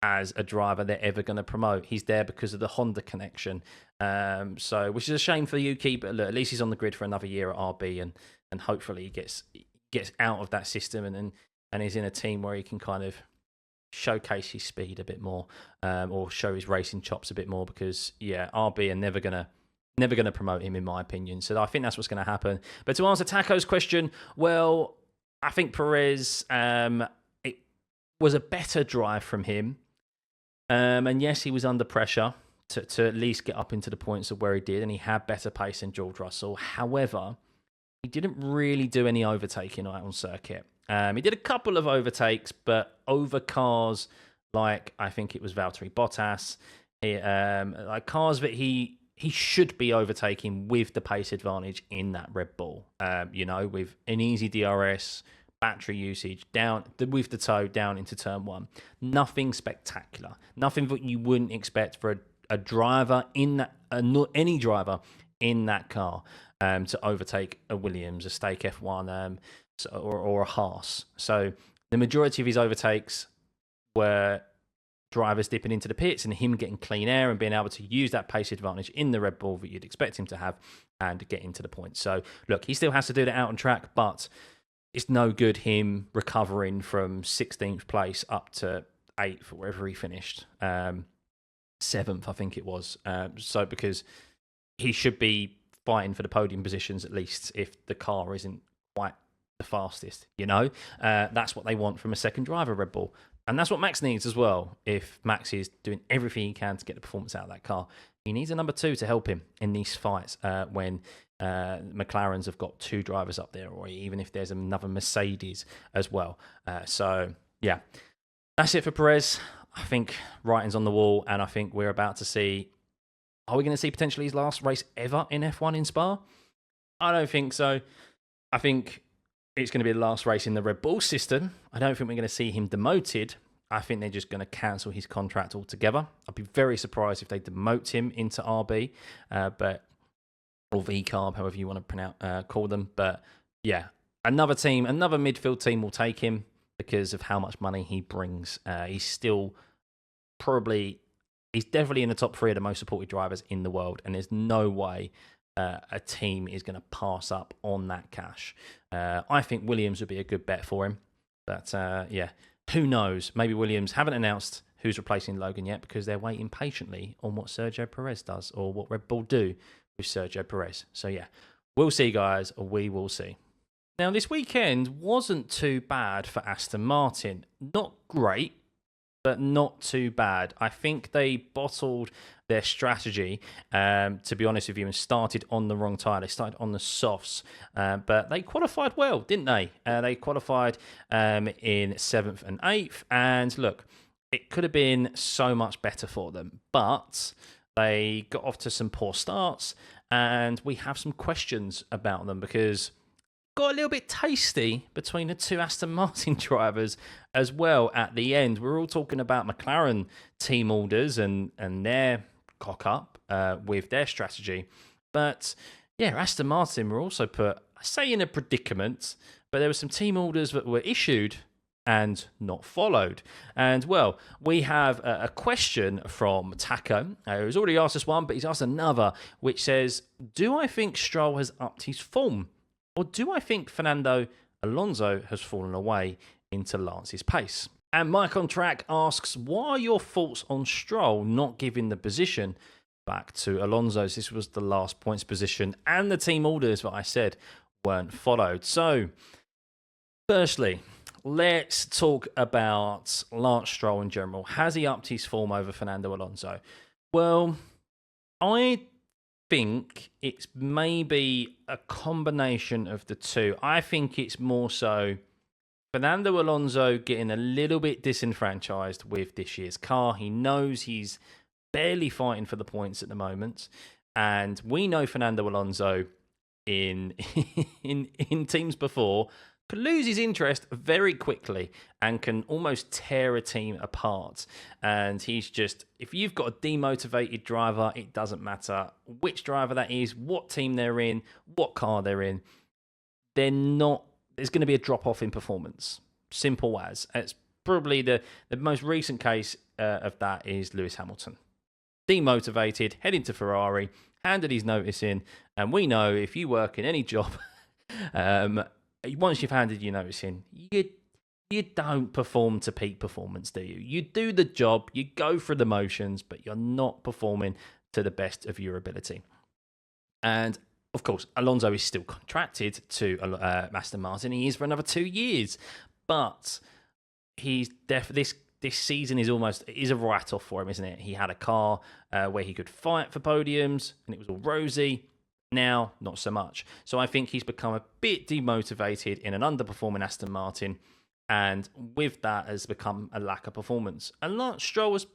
as a driver they're ever going to promote. He's there because of the Honda connection, which is a shame for Yuki. But look, at least he's on the grid for another year at RB, and hopefully he gets out of that system and is in a team where he can kind of showcase his speed a bit more, or show his racing chops a bit more. Because yeah, RB are never going to promote him, in my opinion. So I think that's what's going to happen. But to answer Taco's question, well, I think Perez, it was a better drive from him. And yes, he was under pressure to at least get up into the points of where he did, and he had better pace than George Russell. However, he didn't really do any overtaking out on circuit. He did a couple of overtakes, but over cars like, I think it was Valtteri Bottas, like cars that he should be overtaking with the pace advantage in that Red Bull. With an easy DRS, battery usage, down with the toe down into turn 1. Nothing spectacular. Nothing that you wouldn't expect for a driver in that, any driver in that car to overtake a Williams, a Stake F1, or a Haas. So the majority of his overtakes were drivers dipping into the pits and him getting clean air and being able to use that pace advantage in the Red Bull that you'd expect him to have and get into the points. So look, he still has to do that out on track, but it's no good him recovering from 16th place up to 8th or wherever he finished. 7th, I think it was. So because he should be fighting for the podium positions at least, if the car isn't quite the fastest, that's what they want from a second driver, Red Bull. And that's what Max needs as well. If Max is doing everything he can to get the performance out of that car, he needs a number 2 to help him in these fights when McLarens have got 2 drivers up there, or even if there's another Mercedes as well. So, yeah, That's it for Perez. I think writing's on the wall, and I think we're about to see... Are we going to see potentially his last race ever in F1 in Spa? I don't think so. I think it's going to be the last race in the Red Bull system. I don't think we're going to see him demoted. I think they're just going to cancel his contract altogether. I'd be very surprised if they demote him into RB, or V-Carb, however you want to call them. But yeah, another team, another midfield team will take him because of how much money he brings. He's still he's definitely in the top 3 of the most supported drivers in the world, and there's no way a team is going to pass up on that cash. I think Williams would be a good bet for him, but yeah, who knows? Maybe Williams haven't announced who's replacing Logan yet because they're waiting patiently on what Sergio Perez does or what Red Bull do with Sergio Perez. So yeah, we'll see, guys. We will see. Now, this weekend wasn't too bad for Aston Martin. Not great, but not too bad. I think they bottled their strategy, to be honest with you, and started on the wrong tyre. They started on the softs, but they qualified well, didn't they? They qualified in 7th and 8th, and look, it could have been so much better for them, but they got off to some poor starts, and we have some questions about them because got a little bit tasty between the two Aston Martin drivers as well at the end. We're all talking about McLaren team orders and their cock up with their strategy. But yeah, Aston Martin were also put, I say, in a predicament, but there were some team orders that were issued and not followed. And well, we have a question from Taco, who's already asked us one, but he's asked another, which says, do I think Stroll has upped his form? Or do I think Fernando Alonso has fallen away into Lance's pace? And Mike on Track asks, what are your thoughts on Stroll not giving the position back to Alonso's? This was the last points position, and the team orders that I said weren't followed. So, firstly, let's talk about Lance Stroll in general. Has he upped his form over Fernando Alonso? Well, I think it's maybe a combination of the two. I think it's more so Fernando Alonso getting a little bit disenfranchised with this year's car. He knows he's barely fighting for the points at the moment, and we know Fernando Alonso in teams before could lose his interest very quickly and can almost tear a team apart. And he's just, if you've got a demotivated driver, it doesn't matter which driver that is, what team they're in, what car they're in, there's going to be a drop-off in performance. Simple as. It's probably the most recent case of that is Lewis Hamilton. Demotivated, heading to Ferrari, handed his notice in, and we know if you work in any job, once you've handed your notice in, you don't perform to peak performance, do you? You do the job, you go through the motions, but you're not performing to the best of your ability. And of course, Alonso is still contracted to Aston Martin. He is for another 2 years, but he's this season is a write-off for him, isn't it? He had a car where he could fight for podiums, and it was all rosy. Now, not so much. So I think he's become a bit demotivated in an underperforming Aston Martin, and with that has become a lack of performance. And Lance Stroll has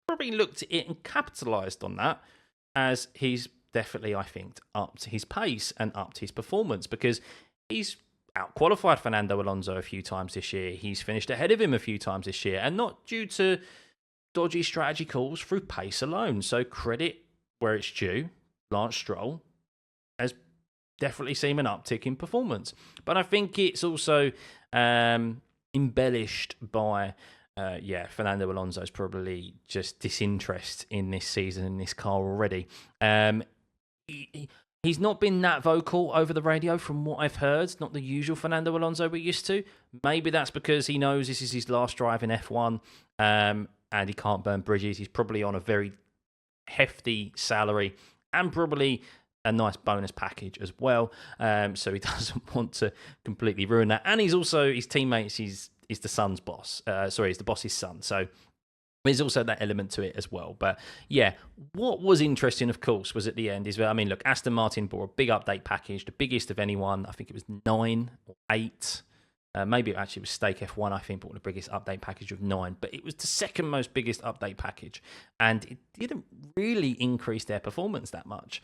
probably looked at it and capitalised on that, as he's definitely, I think, upped his pace and upped his performance, because he's out-qualified Fernando Alonso a few times this year. He's finished ahead of him a few times this year, and not due to dodgy strategy calls, through pace alone. So credit where it's due. Lance Stroll has definitely seen an uptick in performance. But I think it's also embellished by, Fernando Alonso's probably just disinterest in this season, in this car already. He's not been that vocal over the radio from what I've heard. Not the usual Fernando Alonso we're used to. Maybe that's because he knows this is his last drive in F1 and he can't burn bridges. He's probably on a very hefty salary and probably a nice bonus package as well. So he doesn't want to completely ruin that. And he's also, his teammates, he's the son's boss. He's the boss's son. So there's also that element to it as well. But yeah, what was interesting, of course, was at the end is, look, Aston Martin bought a big update package, the biggest of anyone. I think it was 9 or 8 Maybe it actually was Stake F1, I think, bought the biggest update package of 9, but it was the second most biggest update package, and it didn't really increase their performance that much.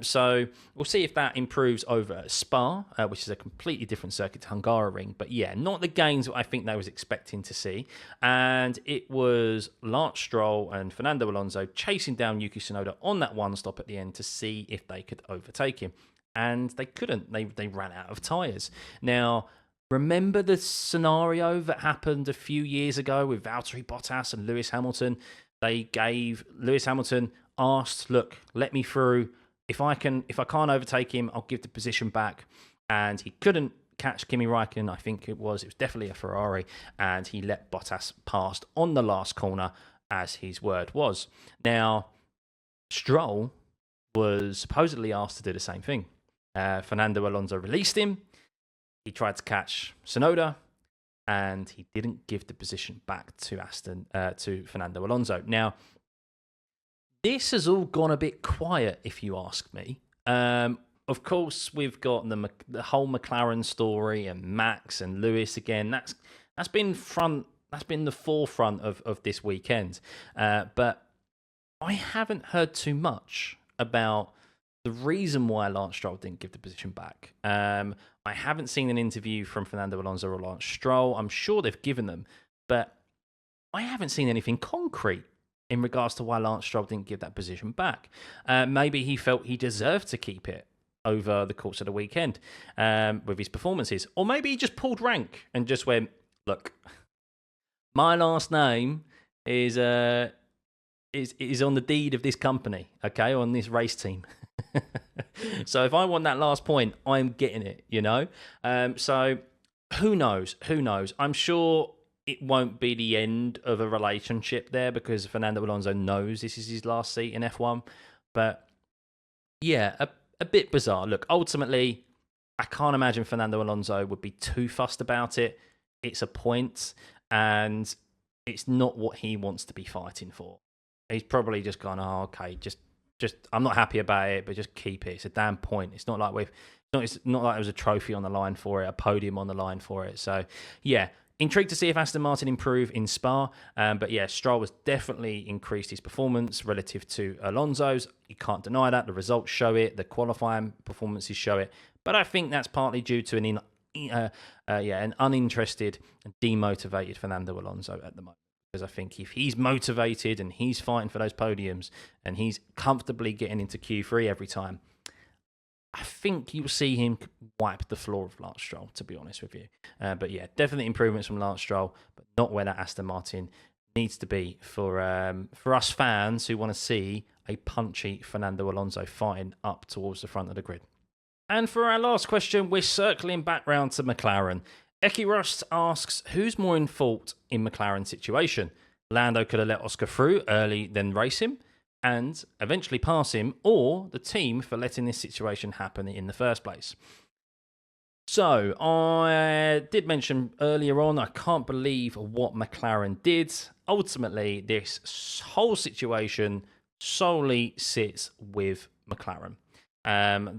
So we'll see if that improves over Spa, which is a completely different circuit to Hungaroring, but yeah, not the gains that I think they was expecting to see. And it was Lance Stroll and Fernando Alonso chasing down Yuki Tsunoda on that one stop at the end to see if they could overtake him. And they couldn't. They ran out of tyres. Now, remember the scenario that happened a few years ago with Valtteri Bottas and Lewis Hamilton? Lewis Hamilton asked, look, let me through. If I can't overtake him, I'll give the position back. And he couldn't catch Kimi Räikkönen, I think it was definitely a Ferrari, and he let Bottas past on the last corner, as his word was. Now, Stroll was supposedly asked to do the same thing. Fernando Alonso released him. He tried to catch Tsunoda, and he didn't give the position back to Fernando Alonso. Now, this has all gone a bit quiet, if you ask me. Of course, we've got the whole McLaren story and Max and Lewis again. That's been the forefront of this weekend. But I haven't heard too much about the reason why Lance Stroll didn't give the position back. I haven't seen an interview from Fernando Alonso or Lance Stroll. I'm sure they've given them, but I haven't seen anything concrete in regards to why Lance Stroll didn't give that position back. Maybe he felt he deserved to keep it over the course of the weekend with his performances. Or maybe he just pulled rank and just went, look, my last name is on the deed of this company, okay, on this race team. So if I want that last point, I'm getting it, you know? So who knows? I'm sure it won't be the end of a relationship there because Fernando Alonso knows this is his last seat in F1. But yeah, a bit bizarre. Look, ultimately, I can't imagine Fernando Alonso would be too fussed about it. It's a point, and it's not what he wants to be fighting for. He's probably just gone, oh, okay, just I'm not happy about it, but just keep it. It's a damn point. It's not like it's not like there was a trophy on the line for it, a podium on the line for it. So yeah, intrigued to see if Aston Martin improve in Spa. But yeah, Stroll has definitely increased his performance relative to Alonso's. You can't deny that. The results show it. The qualifying performances show it. But I think that's partly due to an uninterested and demotivated Fernando Alonso at the moment. Because I think if he's motivated and he's fighting for those podiums and he's comfortably getting into Q3 every time, I think you'll see him wipe the floor of Lance Stroll, to be honest with you. But yeah, definitely improvements from Lance Stroll, but not where that Aston Martin needs to be for us fans who want to see a punchy Fernando Alonso fighting up towards the front of the grid. And for our last question, we're circling back round to McLaren. Eki Rust asks, who's more in fault in McLaren's situation? Lando could have let Oscar through early, then race him, and eventually pass him, or the team for letting this situation happen in the first place. So, I did mention earlier on, I can't believe what McLaren did. Ultimately, this whole situation solely sits with McLaren.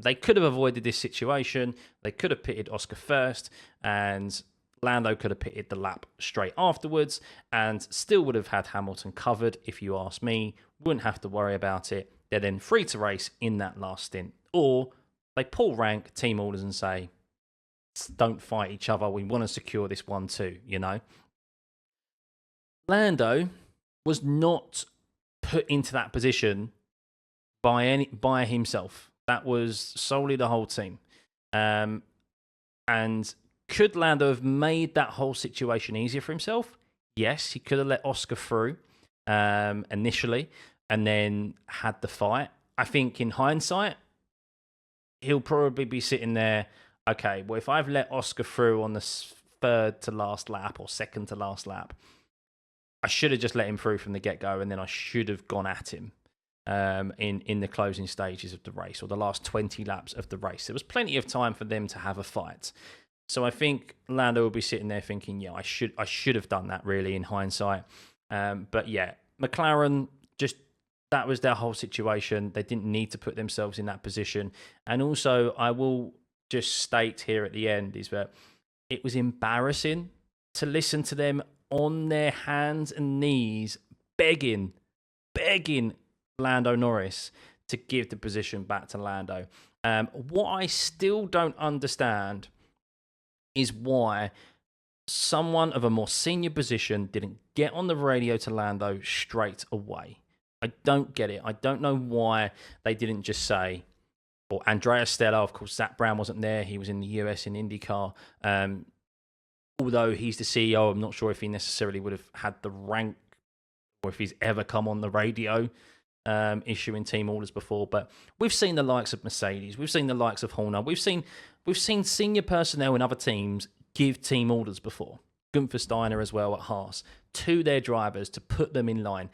They could have avoided this situation. They could have pitted Oscar first, and Lando could have pitted the lap straight afterwards, and still would have had Hamilton covered, if you ask me. Wouldn't have to worry about it. They're then free to race in that last stint. Or they pull rank, team orders, and say, don't fight each other. We want to secure this 1-2, you know? Lando was not put into that position by himself. That was solely the whole team. And could Lando have made that whole situation easier for himself? Yes, he could have let Oscar through initially and then had the fight. I think in hindsight, he'll probably be sitting there, okay, well, if I've let Oscar through on the third to last lap or second to last lap, I should have just let him through from the get-go, and then I should have gone at him in the closing stages of the race, or the last 20 laps of the race. There was plenty of time for them to have a fight. So I think Lando will be sitting there thinking, yeah, I should have done that really in hindsight. But yeah, McLaren, just that was their whole situation. They didn't need to put themselves in that position. And also, I will just state here at the end is that it was embarrassing to listen to them on their hands and knees begging Lando Norris to give the position back to Lando. What I still don't understand is why someone of a more senior position didn't get on the radio to Lando straight away. I don't get it. I don't know why they didn't just say, or Andrea Stella, of course, Zach Brown wasn't there. He was in the US in IndyCar. Although he's the CEO, I'm not sure if he necessarily would have had the rank or if he's ever come on the radio issuing team orders before. But we've seen the likes of Mercedes. We've seen the likes of Horner. We've seen senior personnel in other teams give team orders before. Gunther Steiner as well at Haas, to their drivers to put them in line.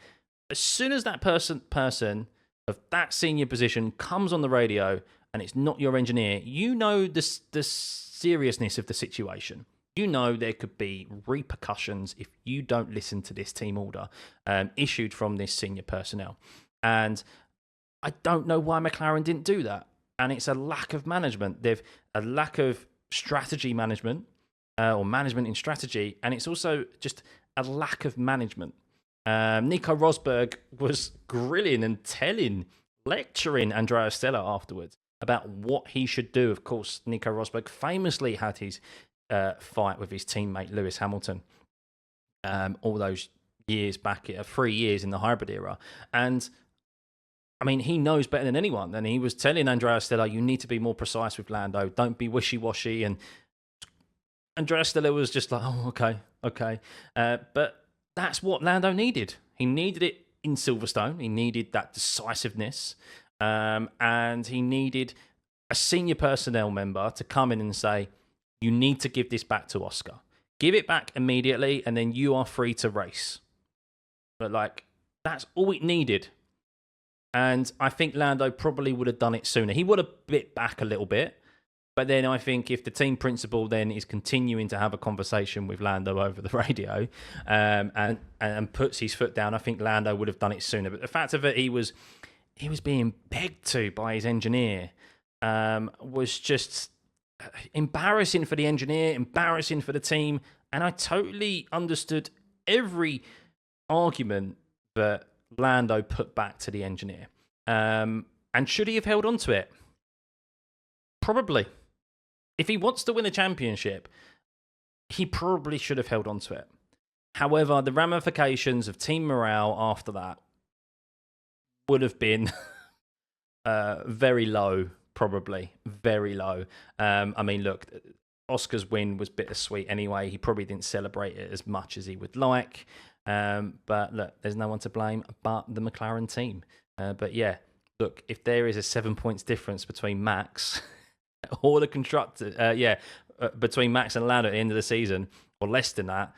As soon as that person of that senior position comes on the radio and it's not your engineer, you know the seriousness of the situation. You know there could be repercussions if you don't listen to this team order issued from this senior personnel. And I don't know why McLaren didn't do that. And it's a lack of management. They've a lack of strategy management or management in strategy. And it's also just a lack of management. Nico Rosberg was grilling and lecturing Andrea Stella afterwards about what he should do. Of course, Nico Rosberg famously had his fight with his teammate Lewis Hamilton all those years back, 3 years in the hybrid era. And I mean, he knows better than anyone. And he was telling Andrea Stella, you need to be more precise with Lando. Don't be wishy-washy. And Andrea Stella was just like, oh, okay. But that's what Lando needed. He needed it in Silverstone. He needed that decisiveness. And he needed a senior personnel member to come in and say, you need to give this back to Oscar. Give it back immediately, and then you are free to race. But, like, that's all it needed. And I think Lando probably would have done it sooner. He would have bit back a little bit. But then I think if the team principal then is continuing to have a conversation with Lando over the radio and puts his foot down, I think Lando would have done it sooner. But the fact of it, he was being begged to by his engineer was just embarrassing for the engineer, embarrassing for the team. And I totally understood every argument that Lando put back to the engineer. And should he have held on to it? Probably. If he wants to win a championship, he probably should have held on to it. However, the ramifications of team morale after that would have been very low, probably. Very low. I mean, look, Oscar's win was bittersweet anyway. He probably didn't celebrate it as much as he would like. But look, there's no one to blame but the McLaren team. But yeah, look, if there is a 7 points difference between Max or the constructor, between Max and Lando at the end of the season, or less than that,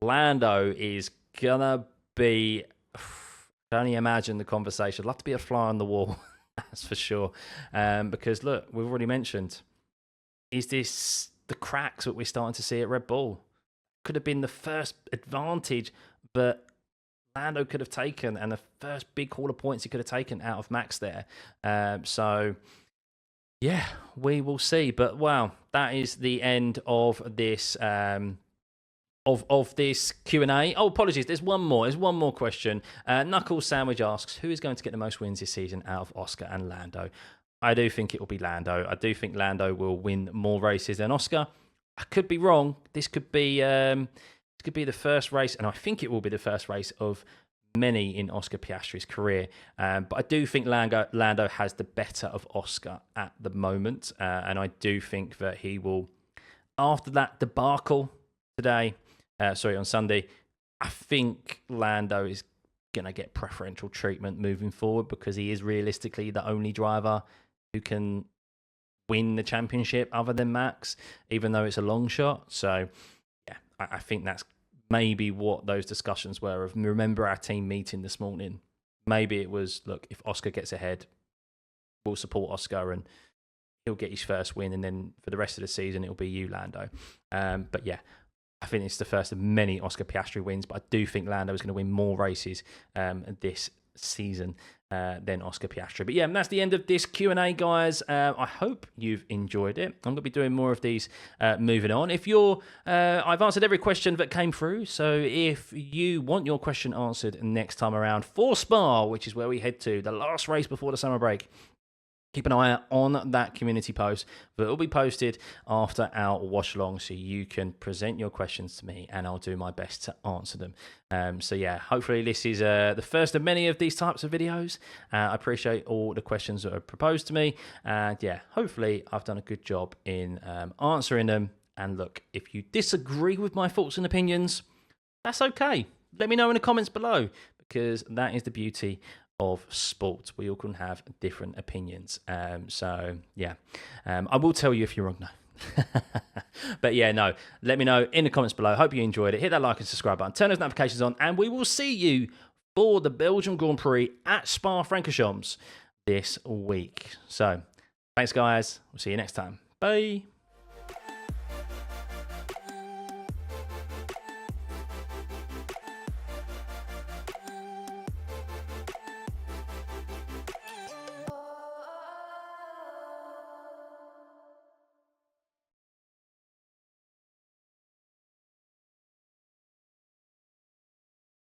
Lando is gonna be. I can only imagine the conversation. I'd love to be a fly on the wall, that's for sure. Because look, we've already mentioned, is this the cracks that we're starting to see at Red Bull? Could have been the first advantage that Lando could have taken, and the first big haul of points he could have taken out of Max there. So, yeah, we will see. But wow, that is the end of this of this Q&A. Oh, apologies. There's one more question. Knuckles Sandwich asks, who is going to get the most wins this season out of Oscar and Lando? I do think it will be Lando. I do think Lando will win more races than Oscar. I could be wrong. This could be the first race, and I think it will be the first race of many in Oscar Piastri's career. But I do think Lando has the better of Oscar at the moment, and I do think that he will, after that debacle today, on Sunday, I think Lando is going to get preferential treatment moving forward because he is realistically the only driver who can win the championship other than Max, even though it's a long shot. So, yeah, I think that's maybe what those discussions were. Of remember our team meeting this morning. Maybe it was, look, if Oscar gets ahead, we'll support Oscar and he'll get his first win, and then for the rest of the season, it'll be you, Lando. But yeah, I think it's the first of many Oscar Piastri wins, but I do think Lando is going to win more races this season than Oscar Piastri. But yeah, that's the end of this Q&A, guys. I hope you've enjoyed it. I'm going to be doing more of these moving on. If you're, I've answered every question that came through, so if you want your question answered next time around for Spa, which is where we head to, the last race before the summer break, keep an eye out on that community post that will be posted after our watch along, so you can present your questions to me and I'll do my best to answer them. So yeah, hopefully this is the first of many of these types of videos. I appreciate all the questions that are proposed to me, and yeah, hopefully I've done a good job in answering them. And look, if you disagree with my thoughts and opinions, that's okay. Let me know in the comments below, because that is the beauty of sport. We all can have different opinions. So yeah, I will tell you if you're wrong. No. But yeah, no, let me know in the comments below. Hope you enjoyed it. Hit that like and subscribe button, turn those notifications on, and we will see you for the Belgian Grand Prix at Spa-Francorchamps this week. So thanks, guys. We'll see you next time. Bye.